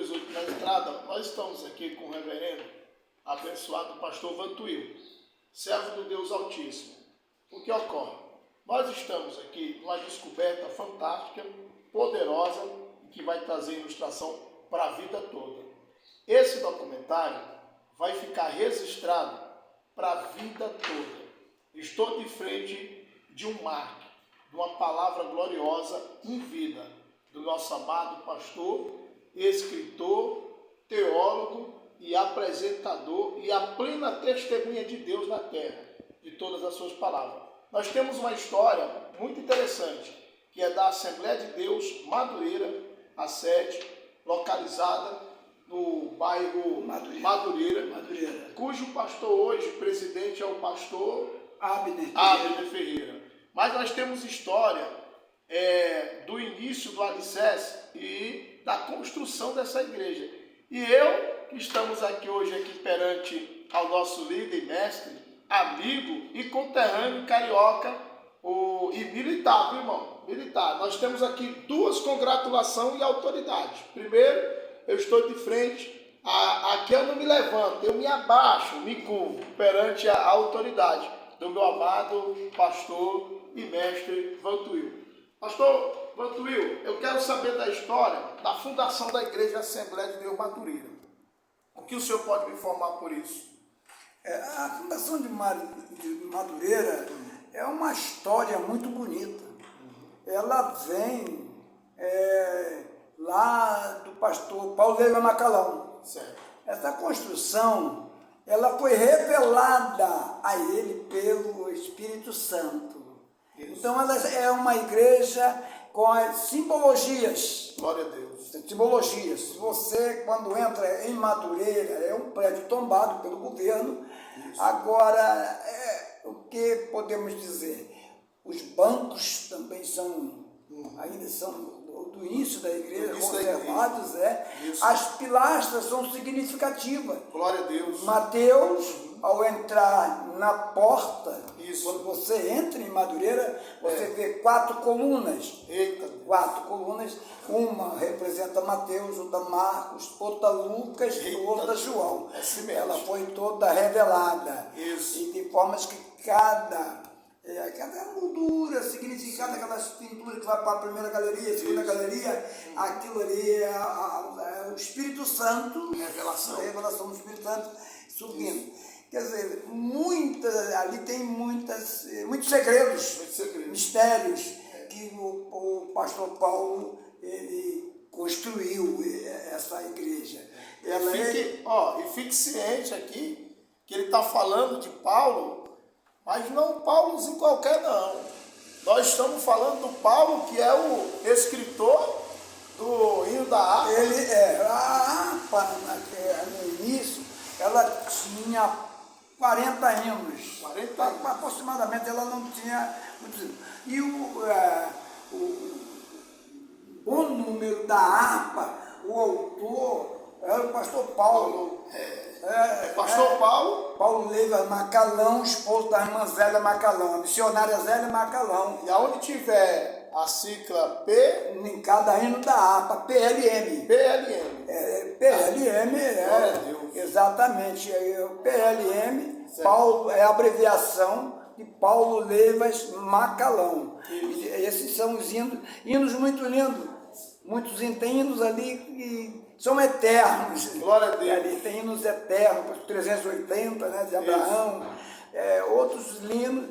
Jesus. Na entrada, nós estamos aqui com o reverendo, abençoado pastor Vantuil, servo do Deus Altíssimo. O que ocorre? Nós estamos aqui numa descoberta fantástica, poderosa, que vai trazer ilustração para a vida toda. Esse documentário vai ficar registrado para a vida toda. Estou de frente de um marco, de uma palavra gloriosa em vida, do nosso amado pastor, escritor, teólogo e apresentador e a plena testemunha de Deus na terra, de todas as suas palavras. Nós temos uma história muito interessante, que é da Assembleia de Deus Madureira, a sede, localizada no bairro Madureira, cujo pastor hoje, presidente, é o pastor Abner Ferreira. Mas nós temos história do início do alicerce e da construção dessa igreja. E que estamos aqui hoje perante ao nosso líder e mestre, amigo e conterrâneo carioca e militar, viu, irmão? Militar. Nós temos aqui duas congratulações e autoridade. Primeiro, eu estou de frente, aqui eu não me levanto, eu me abaixo, me curvo perante a autoridade do meu amado pastor e mestre Vantuil. Pastor Vantuil, eu quero saber da história da fundação da Igreja Assembleia de Deus Madureira. O que o senhor pode me informar por isso? A fundação de Madureira é uma história muito bonita. Ela vem lá do pastor Paulo Leva Macalão. Certo. Essa construção, ela foi revelada a ele pelo Espírito Santo. Isso. Então ela é uma igreja com as simbologias. Glória a Deus. Simbologias. Você, quando entra em Madureira, é um prédio tombado pelo governo. Isso. Agora, o que podemos dizer? Os bancos também ainda são do início da igreja, conservados. As pilastras são significativas. Glória a Deus. Mateus, ao entrar na porta, isso. Quando você entra em Madureira, você vê 4 colunas. Eita. 4 colunas, uma representa Mateus, outra Marcos, outra Lucas e outra João. Ela foi toda revelada. Isso. E de formas que cada moldura, significado daquelas pinturas que vai para a primeira galeria, a segunda galeria, aquilo ali é o Espírito Santo, a revelação do Espírito Santo subindo. Isso. Quer dizer, ali tem muitos segredos, mistérios que o pastor Paulo ele construiu essa igreja. E fique ciente aqui que ele está falando de Paulo, mas não Paulozinho qualquer não. Nós estamos falando do Paulo, que é o escritor do hino da harpa. A harpa, no início, ela tinha 40 hinos. 40 hinos. Aproximadamente, ela não tinha muitos hinos. E o número da harpa, o autor, era o pastor Paulo. Pastor Paulo? Paulo Leva Macalão, esposo da irmã Zélia Macalão, a missionária Zélia Macalão. E aonde tiver a sigla P, em cada hino da harpa, PLM. PLM exatamente. PLM, Paulo é a abreviação de Paulo Levas Macalão. E esses são os hinos muito lindos. Tem hinos ali que são eternos. Glória a Deus. Ali tem hinos eternos, 380, de Abraão. Outros hinos,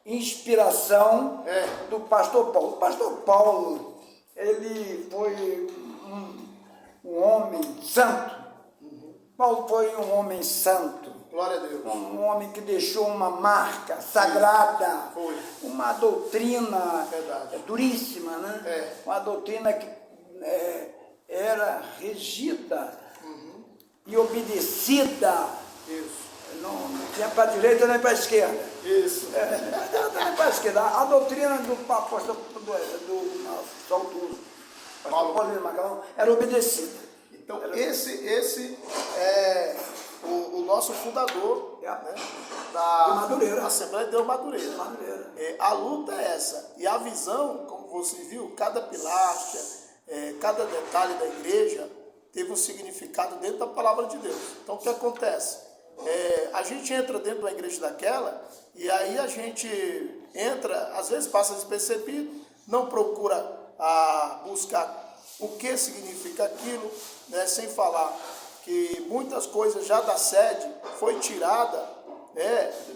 inspiração do pastor Paulo. O pastor Paulo, ele foi um homem santo. Paulo foi um homem santo. Glória a Deus. Um homem que deixou uma marca sagrada. Foi. Uma doutrina duríssima, Uma doutrina que era regida e obedecida. Isso. Não tinha para a direita nem para a esquerda. Isso. Nem para a esquerda. A doutrina do apóstolo Paulo de Macalão era obedecida. Então, esse é o nosso fundador da Madureira. Assembleia de Deus Madureira. A luta é essa. E a visão, como você viu, cada pilastra, cada detalhe da igreja teve um significado dentro da palavra de Deus. Então, o que acontece? A gente entra dentro da igreja daquela, e aí a gente entra, às vezes passa despercebido, não procura buscar o que significa aquilo, né, sem falar que muitas coisas já da sede foi tirada,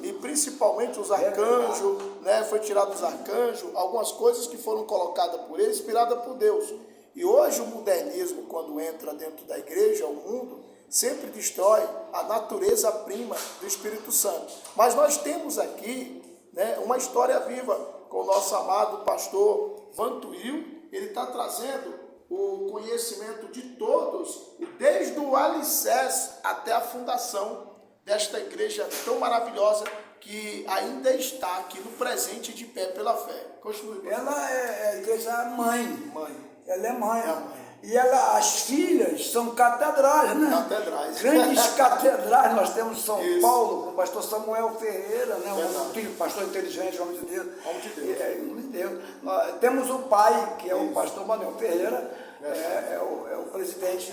e principalmente os arcanjos, né, foi tirado os arcanjos, algumas coisas que foram colocadas por ele, inspiradas por Deus. E hoje o modernismo, quando entra dentro da igreja, o mundo, sempre destrói a natureza prima do Espírito Santo. Mas nós temos aqui, né, uma história viva com o nosso amado pastor Vantuil. Ele está trazendo o conhecimento de todos, desde o alicerce até a fundação desta igreja tão maravilhosa que ainda está aqui no presente de pé pela fé. Continue. Ela é a igreja mãe. Mãe. Ela é mãe. É a mãe. E as filhas são catedrais, né? Catedrais. Grandes catedrais. Nós temos São Isso. Paulo, com o pastor Samuel Ferreira, né? Verdade. Um filho, pastor inteligente, homem de Deus. Homem de Deus. Homem de Deus. Nós temos o pai, que é o pastor Manuel Ferreira, é o presidente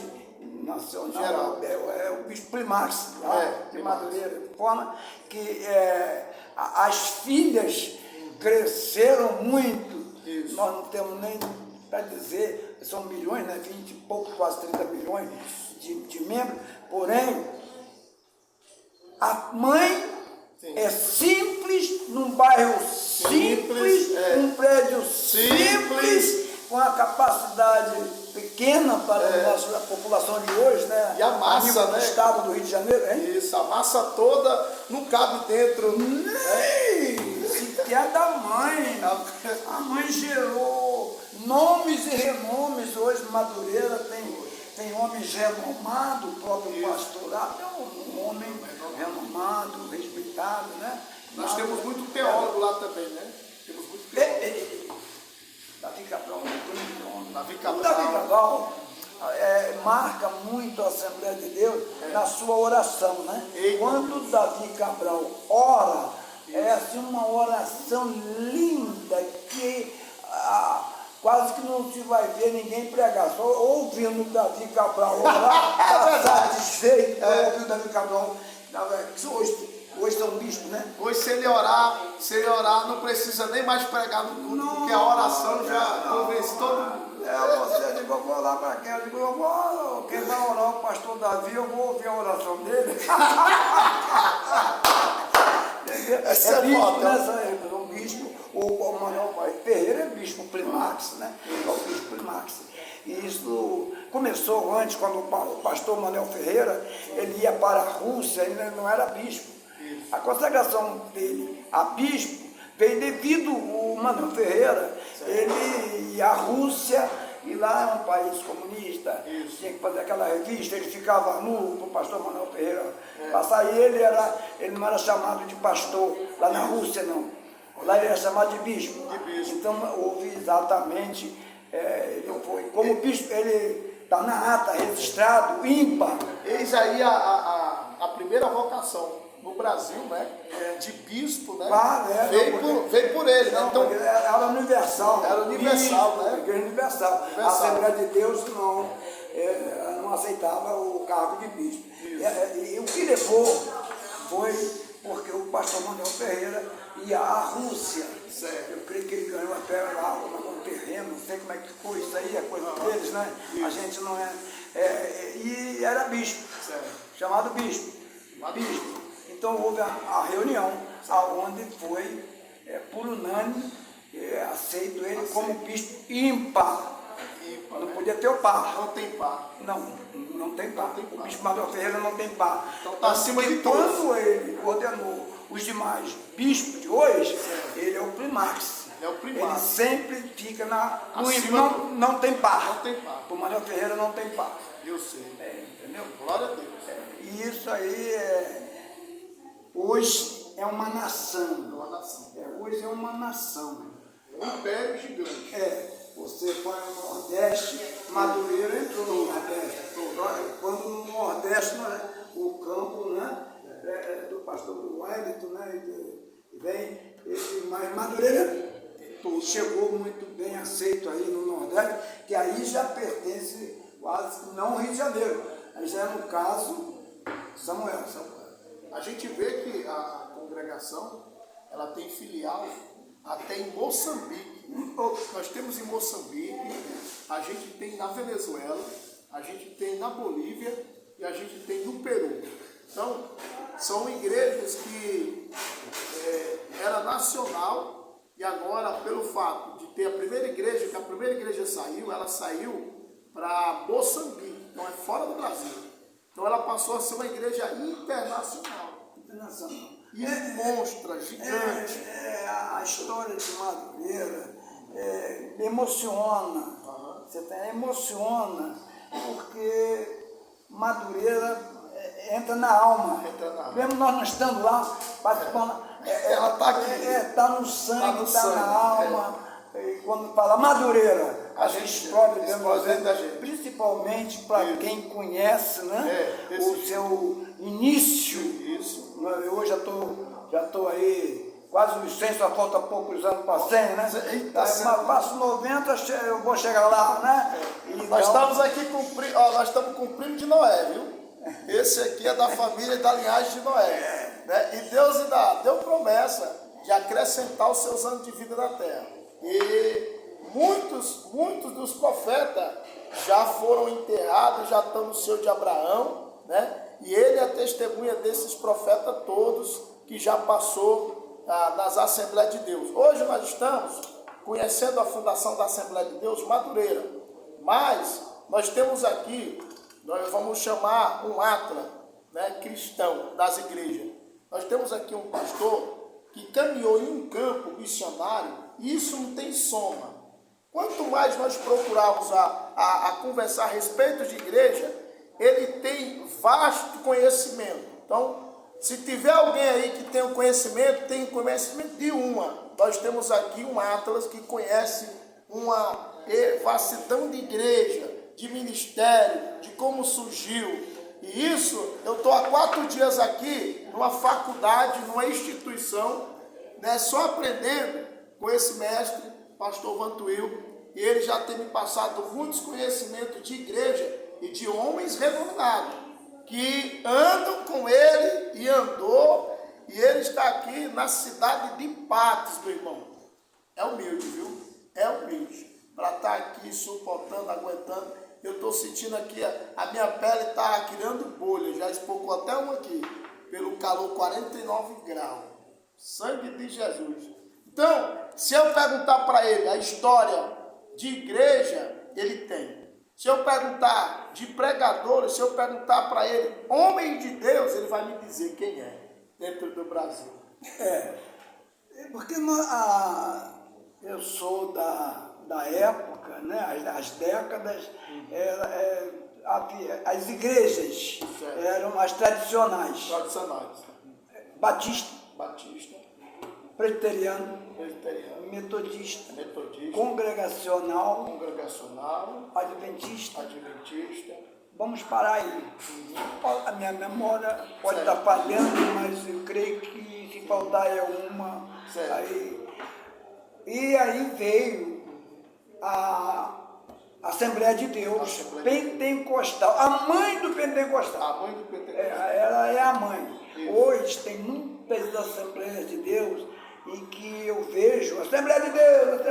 nacional, é o bispo Primax, de Madureira, de forma que as filhas cresceram muito. Isso. Nós não temos nem para dizer, são milhões, né, 20 e pouco, quase 30 milhões de membros, porém, a mãe é simples, num bairro simples, um prédio simples, com a capacidade pequena para a população de hoje, né? E a massa, do né? estado do Rio de Janeiro, hein? Isso, a massa toda não cabe dentro. Que é da mãe. A mãe gerou nomes e renomes. Hoje Madureira tem homens renomados, o próprio pastorado é um homem renomado, respeitado, né? Nós temos muito teólogo lá também, né? Temos muito teólogo. Davi Cabral, Davi o Cabral. Davi Cabral marca muito a Assembleia de Deus na sua oração, né? Quando Davi Cabral ora, é assim uma oração linda que quase que não se vai ver ninguém pregar, só ouvindo Davi Cabral orar, está satisfeito por ouvir o Davi Cabral. Hoje é um bispo, né? Hoje, se ele orar, não precisa nem mais pregar no culto, porque a oração já convence todo mundo. Você digo, eu vou lá para quem? Eu digo, quem vai orar o pastor Davi, eu vou ouvir a oração dele. Essa é bispo, foda. Um bispo, o Manuel Ferreira é bispo Primax, né? É o bispo Primax. E isso começou antes, quando o pastor Manuel Ferreira, ele ia para a Rússia, ele não era bispo. A consagração dele a bispo veio devido o Manuel Ferreira, ele ia à Rússia, e lá é um país comunista, tinha que fazer aquela revista, ele ficava nu para o pastor Manuel Ferreira passar, e ele não era chamado de pastor lá na Rússia, não. Lá ele era chamado de bispo. Então houve exatamente, ele foi, como bispo, ele está na ata registrado, ímpar. Eis aí a primeira vocação no Brasil, né? De bispo, né? Veio por ele, né? Então, era universal. Era universal, bispo, né? Igreja universal. A Assembleia de Deus não aceitava o cargo de bispo. E o que levou foi porque o pastor Manuel Ferreira ia à Rússia. Certo. Eu creio que ele ganhou até lá um terreno, não sei como é que foi isso aí, é coisa deles, né? Isso. A gente não e era bispo, chamado bispo. Bispo. Então houve a reunião, onde foi, por unânime, aceito ele como bispo ímpar. Não podia ter o par. Não tem par. Não tem par. O bispo Manuel Ferreira não tem par. Então está acima de todos. Quando ele ordenou os demais bispos de hoje, ele é o Primax. Ele sempre fica não tem par. Não tem par. O Manuel Ferreira não tem par. Eu sei. Entendeu? Glória a Deus. E isso aí hoje é uma nação. Hoje é uma nação. Um império gigante. Você foi no Nordeste, Madureira entrou no Nordeste. Quando no Nordeste, o campo, né, do pastor Wellington, né, mas Madureira chegou muito bem aceito aí no Nordeste, que aí já pertence quase que não Rio de Janeiro. Aí já é no caso Samuel. A gente vê que a congregação, ela tem filial até em Moçambique. Nós temos em Moçambique, a gente tem na Venezuela, a gente tem na Bolívia e a gente tem no Peru. Então, são igrejas que era nacional e agora, pelo fato de ter a primeira igreja, que a primeira igreja saiu, ela saiu para Moçambique, então é fora do Brasil. Então ela passou a ser uma igreja internacional. E monstra, gigante. A história de Madureira me emociona. Você emociona porque Madureira entra na alma. Mesmo nós não estando lá, participando, ela está aqui. Está no sangue, está na alma. E quando fala Madureira, a gente explode dentro da gente. Principalmente para quem conhece, né? O seu início. Isso. Eu já estou aí quase nos 100, só falta poucos anos para 100, né? Mas passo 90, eu vou chegar lá, né? Então, nós estamos aqui cumprindo, nós estamos cumprindo de Noé, viu? Esse aqui é da família e da linhagem de Noé. Né? E Deus ainda deu promessa de acrescentar os seus anos de vida na terra. E muitos dos profetas já foram enterrados, já estão no seio de Abraão, né? E ele é a testemunha desses profetas todos que já passou nas Assembleias de Deus. Hoje nós estamos conhecendo a fundação da Assembleia de Deus, Madureira. Mas nós temos aqui, nós vamos chamar um atra, né, cristão das igrejas. Nós temos aqui um pastor que caminhou em um campo missionário e isso não tem soma. Quanto mais nós procurarmos a conversar a respeito de igreja, ele tem vasto conhecimento. Então, se tiver alguém aí que tem o conhecimento, tem conhecimento de uma. Nós temos aqui um Atlas que conhece uma vastidão de igreja, de ministério, de como surgiu. E isso, eu estou há 4 dias aqui, numa faculdade, numa instituição, né, só aprendendo com esse mestre, pastor Vantuil, e ele já tem me passado muitos conhecimentos de igreja e de homens renomados, que andam com ele e andou, e ele está aqui na cidade de Patos, meu irmão. É humilde, viu? É humilde. Para estar aqui suportando, aguentando. Eu estou sentindo aqui, a minha pele está criando bolha, já espocou até uma aqui, pelo calor 49 graus. Sangue de Jesus. Então, se eu perguntar para ele a história de igreja, ele tem. Se eu perguntar de pregadores, se eu perguntar para ele, homem de Deus, ele vai me dizer quem é dentro do Brasil. Porque eu sou da época, né, as décadas, as igrejas eram as tradicionais. Batista, presbiteriano, metodista, congregacional, adventista. Vamos parar aí. A minha memória pode estar falhando, mas eu creio que se faltar é uma. E aí veio a Assembleia de Deus, pentecostal, a mãe do pentecostal. Ela é a mãe. Hoje tem muitas Assembleias de Deus em que eu vejo Assembleia de Deus,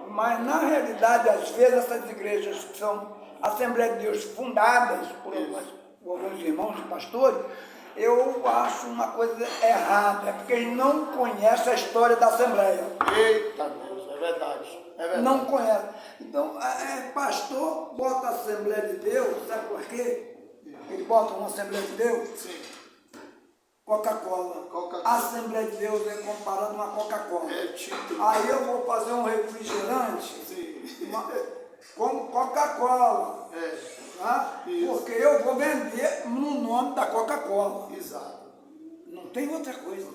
mas na realidade, às vezes, essas igrejas que são Assembleia de Deus fundadas por alguns irmãos e pastores, eu acho uma coisa errada, é porque eles não conhecem a história da Assembleia. Eita Deus, é verdade. Não conhece. Então, pastor bota a Assembleia de Deus, sabe por quê? Ele bota uma Assembleia de Deus? Sim. Coca-Cola. A Assembleia de Deus é comparando uma Coca-Cola. Aí eu vou fazer um refrigerante como Coca-Cola. Tá? Porque eu vou vender no nome da Coca-Cola. Exato. Não tem outra coisa.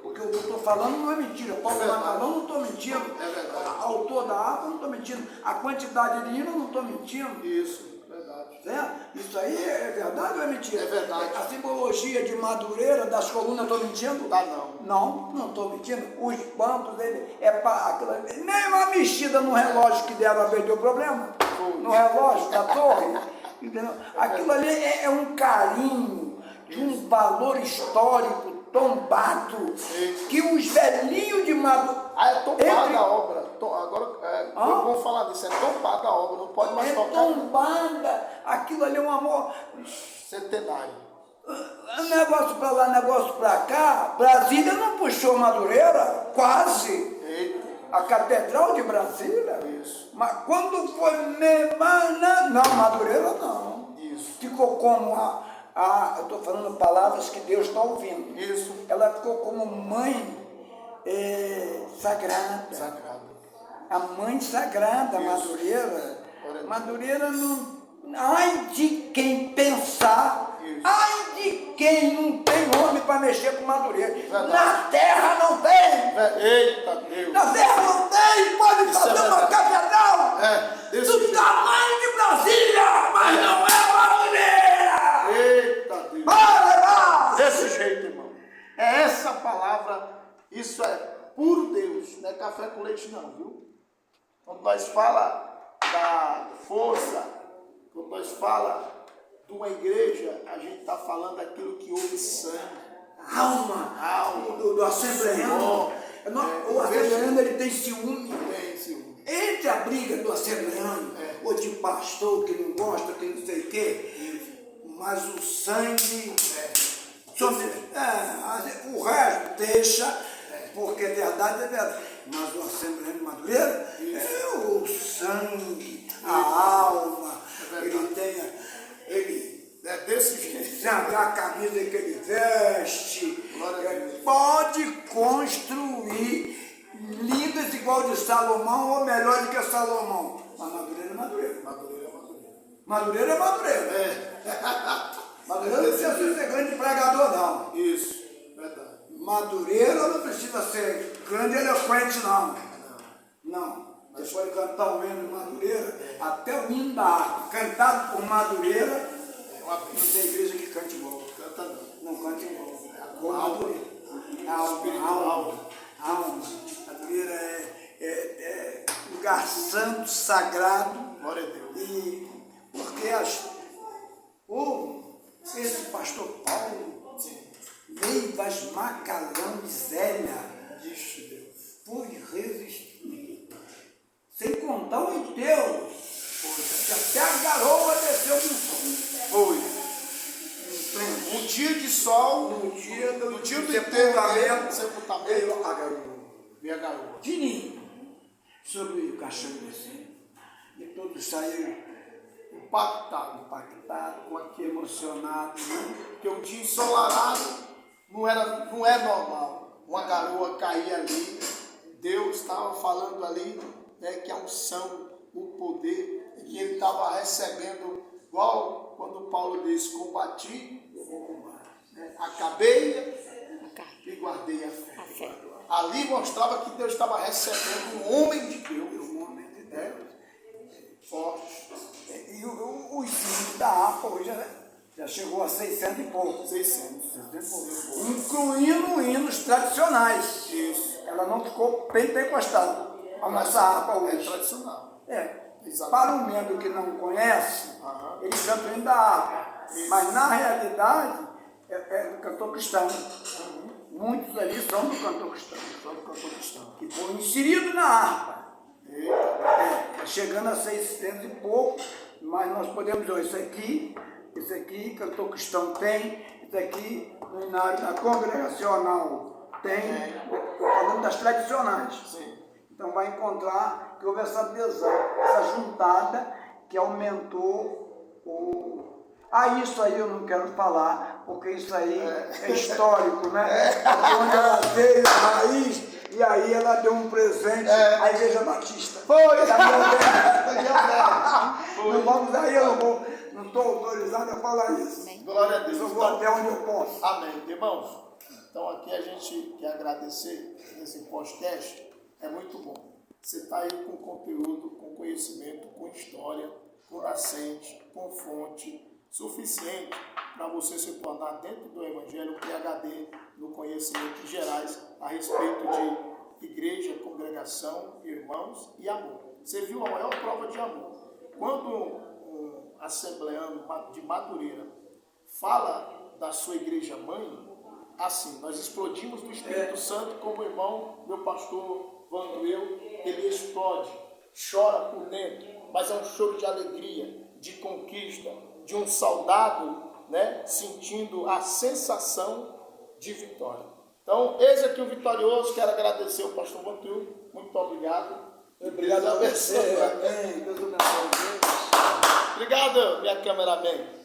Porque o que eu estou falando não é mentira. Paulo Macarrão não estou mentindo. É verdade. O autor da água não estou mentindo. A quantidade de hino não estou mentindo. Isso, verdade. Certo? Isso aí é verdade ou é mentira? É verdade. A simbologia de Madureira, das colunas, estou mentindo? Tá não. Não estou mentindo. Os bancos, nem uma mexida no relógio que deram a vez deu problema. no relógio da torre. Entendeu? Aquilo ali é um carinho de um valor histórico tombado, que os velhinhos de Maduro... Ah, é tombada a obra. Agora, vamos falar disso, é tombada a obra, não pode mais tocar. Tombada, aquilo ali é um amor... Centenário. Negócio pra lá, negócio pra cá, Brasília não puxou Madureira, quase. Eita. A Catedral de Brasília. Isso. Mas quando foi não, Madureira não. Isso. Ficou como eu estou falando palavras que Deus está ouvindo. Isso. Ela ficou como mãe sagrada. A mãe sagrada, isso. Madureira. Madureira não... Ai de quem pensar, isso. Ai de quem não tem homem para mexer com Madureira. Verdade. Na terra não tem. Eita Deus. Na terra não tem. Pode isso fazer uma catedral do tamanho de Brasília, mas não é Madureira. Eita Deus. Para, desse jeito, irmão. É essa palavra, isso é puro Deus, não é café com leite não, viu? Quando nós fala da força, quando nós fala de uma igreja, a gente está falando daquilo que houve sangue. Alma do assembleano. O assembleano ele tem ciúme. Entre a briga do assembleano, ou de pastor que não gosta, que não sei o quê, mas o sangue, o resto deixa, porque verdade é verdade. Mas o assembleano Madureira é o sangue, a alma, ele é desse jeito. A camisa que ele veste, ele pode construir lindas igual de Salomão ou melhor do que Salomão. Mas Madureira é Madureira. Madureira é Madureira. Madureira não precisa ser grande pregador, não. Isso, verdade. Madureira não precisa ser grande eloquente, não. Não. Você pode cantar o hino de Madureira, até o hino da harpa, cantado por Madureira. Não tem igreja que cante igual. Canta não. Não canta igual. Alma. Madureira é lugar santo, sagrado. Glória a Deus. E porque esse pastor Paulo veio das Macalão de Zélia. Ixi, Deus. Foi resistir. Sem contar o enterro. Até a garoa desceu no sol. Foi. Um dia de sol, no dia do sepultamento, veio a garoa. Veio a garoa. Fininho. Sobre o caixão descendo. E todos saíram impactados, com aquele emocionado. Porque um dia ensolarado não é normal. Uma garoa cair ali. Deus estava falando ali, né, que a unção, o poder, que ele estava recebendo, igual quando Paulo diz, combati, acabei e guardei a fé. Ali mostrava que Deus estava recebendo um homem de Deus, forte. E os hinos da harpa hoje já chegou a 600 e pouco. 600 e pouco. Incluindo hinos tradicionais. Isso. Ela não ficou pentecostal. A nossa harpa hoje. É tradicional. Exatamente. Para o membro que não conhece, ele canta o hino da harpa. Mas na realidade, é do cantor cristão. Muitos ali são do cantor cristão. Que foi inserido na harpa. Chegando a 600 e pouco, mas nós podemos dizer, esse aqui, cantor cristão tem, esse aqui, no inário da congregacional tem, falando das tradicionais. Sim. Então vai encontrar que houve essa adesão, essa juntada que aumentou o... isso aí eu não quero falar, porque isso aí é histórico, né? Onde ela veio, a raiz, e aí ela deu um presente à Igreja Batista. Foi! Não vamos aí, eu não estou autorizado a falar isso. Glória a Deus. Eu vou até onde eu posso. Amém. Irmãos, então aqui a gente quer agradecer esse podcast, é muito bom. Você está aí com conteúdo, com conhecimento, com história, com nascente, com fonte suficiente para você se tornar dentro do Evangelho PhD no conhecimento gerais a respeito de igreja, congregação, irmãos e amor. Você viu a maior prova de amor. quando um assembleano de Madureira fala da sua igreja mãe, assim, nós explodimos do Espírito Santo, como o irmão, meu pastor Vantuil, ele explode, chora por dentro, mas é um choro de alegria, de conquista, de um soldado, né, sentindo a sensação de vitória. Então, eis aqui o vitorioso. Quero agradecer ao pastor Vantuil, muito obrigado. Obrigado a você. Amém. Deus abençoe. Obrigado, minha cameraman.